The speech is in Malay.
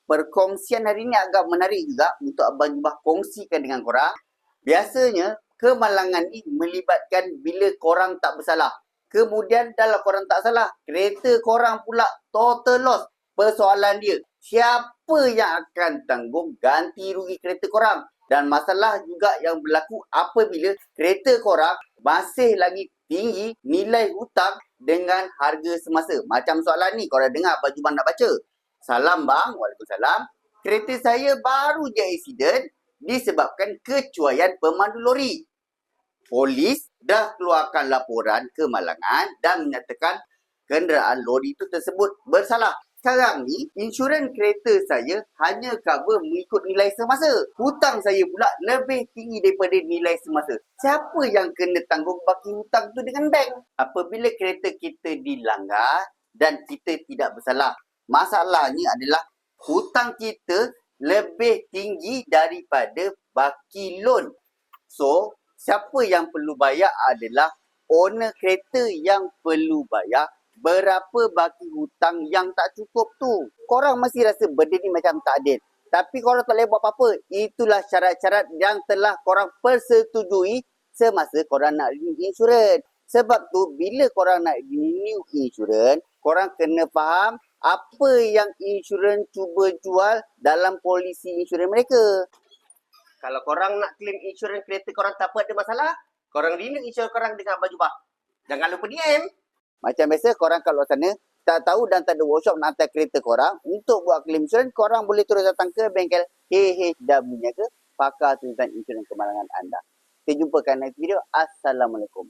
perkongsian hari ini agak menarik juga untuk Abang Jubah kongsikan dengan korang. Biasanya, kemalangan ni melibatkan bila korang tak bersalah. Kemudian, kalau korang tak salah, kereta korang pula total loss. Persoalan dia, siapa yang akan tanggung ganti rugi kereta korang? Dan masalah juga yang berlaku apabila kereta korang masih lagi tinggi nilai hutang dengan harga semasa. Macam soalan ni, korang dengar Abang Jubah nak baca. Salam bang, waalaikumsalam. Kereta saya baru je aksiden disebabkan kecuaian pemandu lori. Polis dah keluarkan laporan kemalangan dan menyatakan kenderaan lori itu tersebut bersalah. Sekarang ni, insurans kereta saya hanya cover mengikut nilai semasa. Hutang saya pula lebih tinggi daripada nilai semasa. Siapa yang kena tanggung baki hutang tu dengan bank? Apabila kereta kita dilanggar dan kita tidak bersalah. Masalahnya adalah hutang kita lebih tinggi daripada baki loan. So, siapa yang perlu bayar adalah owner kereta yang perlu bayar berapa baki hutang yang tak cukup tu. Korang masih rasa benda ni macam tak adil. Tapi korang tak boleh buat apa-apa. Itulah syarat-syarat yang telah korang persetujui semasa korang nak renew insurans. Sebab tu, bila korang nak renew insurans, korang kena faham apa yang insurans cuba jual dalam polisi insurans mereka. Kalau korang nak claim insurans kereta korang tak ada masalah, korang renew insurans korang dengan Abang Jubah. Jangan lupa DM. Macam biasa, korang kalau sana tak tahu dan tak ada workshop nak hantar kereta korang, untuk buat claim insurans, korang boleh terus datang ke bengkel HHW Niaga, pakar tuntutan insurans kemalangan anda. Kita jumpa kat next video. Assalamualaikum.